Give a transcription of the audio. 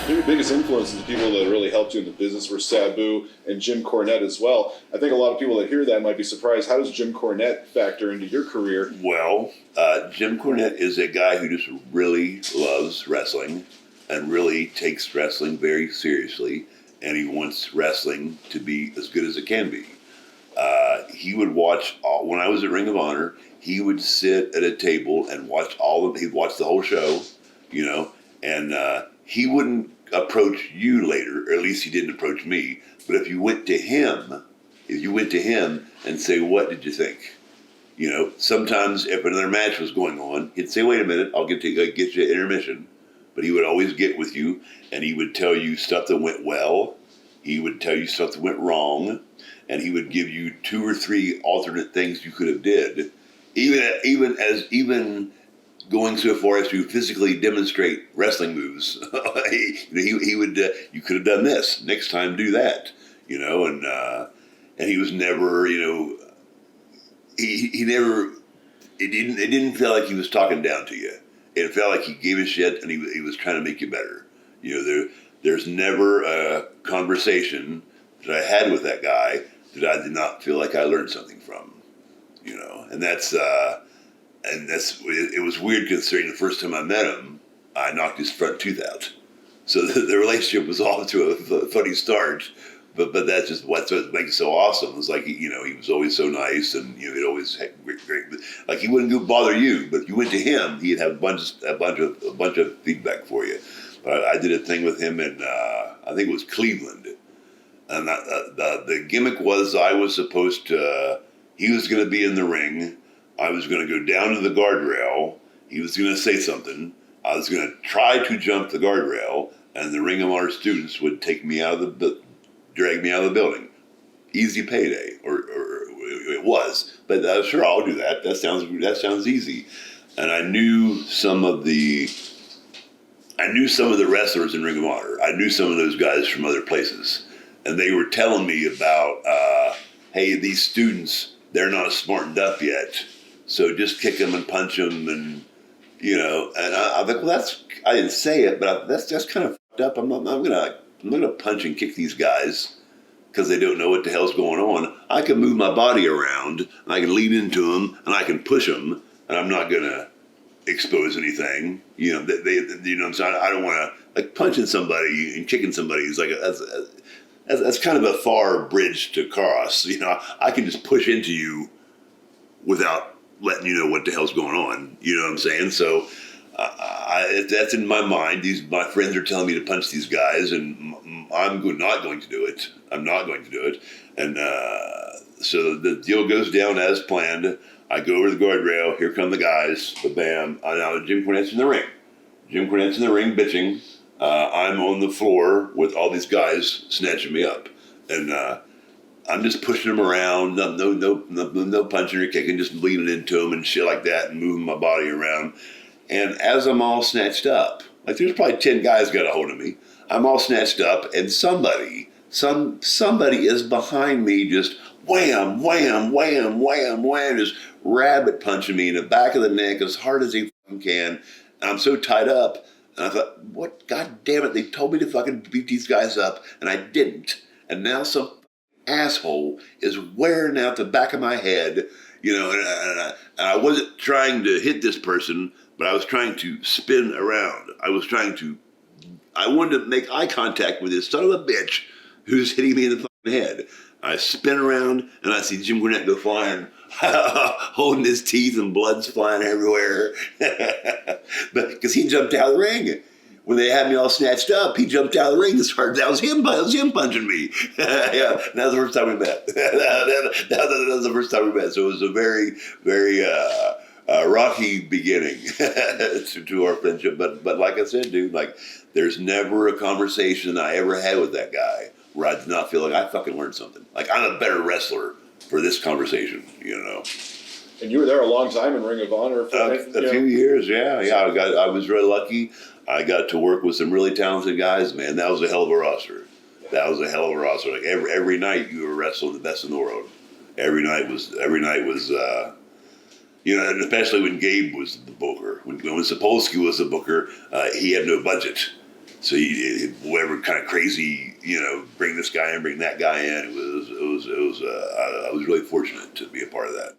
Your biggest influences, the people that really helped you in the business, were Sabu and Jim Cornette as well. I think a lot of people that hear that might be surprised. How does Jim Cornette factor into your career? Well, Jim Cornette is a guy who just really loves wrestling and really takes wrestling very seriously, and he wants wrestling to be as good as it can be. He would watch when I was at Ring of Honor. He would sit at a table and watch he'd watch the whole show, and he wouldn't approach you later, or at least he didn't approach me. But if you went to him and say, "What did you think?" Sometimes if another match was going on, he'd say, "Wait a minute, I'll get you intermission." But he would always get with you, and he would tell you stuff that went well. He would tell you stuff that went wrong, and he would give you 2 or 3 alternate things you could have did, even going so far as to physically demonstrate wrestling moves. he would you could have done this next time, do that, and he was never, he never. It didn't feel like he was talking down to you. It felt like he gave a shit and he was trying to make you better. There's never a conversation that I had with that guy that I did not feel like I learned something from. And it was weird considering the first time I met him, I knocked his front tooth out. So the relationship was off to a funny start, but that's just what makes it so awesome. It was like, he was always so nice, and he'd always had great, like he wouldn't go bother you, but if you went to him, he'd have a bunch of feedback for you. But I did a thing with him in I think it was Cleveland, and the gimmick was I was supposed to. He was going to be in the ring. I was going to go down to the guardrail. He was going to say something. I was going to try to jump the guardrail, and the Ring of Honor students would drag me out of the building. Easy payday, or it was. But sure, I'll do that. That sounds easy. And I knew some of the wrestlers in Ring of Honor. I knew some of those guys from other places, and they were telling me about, hey, these students, they're not smartened up yet. So just kick them and punch them, and And I was like, well, I didn't say it, but that's kind of fucked up. I'm gonna punch and kick these guys because they don't know what the hell's going on. I can move my body around, and I can lean into them, and I can push them, and I'm not gonna expose anything. What I'm saying? I don't want to like punching somebody and kicking somebody is like that's kind of a far bridge to cross. I can just push into you without letting you know what the hell's going on. You know what I'm saying? So that's in my mind. My friends are telling me to punch these guys, and I'm not going to do it. I'm not going to do it. And so the deal goes down as planned. I go over the guardrail. Here come the guys. Bam. Now Jim Cornette's in the ring. Jim Cornette's in the ring bitching. I'm on the floor with all these guys snatching me up. And I'm just pushing them around, no punching or kicking, just leaning into them and shit like that and moving my body around. And as I'm all snatched up, like there's probably 10 guys got a hold of me. I'm all snatched up, and somebody is behind me, just wham, wham, wham, wham, wham, just rabbit punching me in the back of the neck as hard as he fucking can. And I'm so tied up, and I thought, what? God damn it! They told me to fucking beat these guys up, and I didn't. And now some asshole is wearing out the back of my head, and I wasn't trying to hit this person, but I was trying to spin around. I wanted to make eye contact with this son of a bitch who's hitting me in the fucking head. I spin around and I see Jim Cornette go flying, holding his teeth, and blood's flying everywhere. But because he jumped out of the ring. When they had me all snatched up, he jumped out of the ring as hard. That was him punching me. Yeah, that was the first time we met. that was the first time we met. So it was a very, very rocky beginning to our friendship. But like I said, dude, like there's never a conversation I ever had with that guy where I did not feel like I fucking learned something. Like I'm a better wrestler for this conversation, And you were there a long time in Ring of Honor. For a few years, yeah. I was really lucky. I got to work with some really talented guys, man. That was a hell of a roster. That was a hell of a roster. Like every night you were wrestling the best in the world. Every night was, and especially when Gabe was the booker. When Sapolsky was the booker, he had no budget. So whatever kind of crazy, bring this guy in, bring that guy in. I was really fortunate to be a part of that.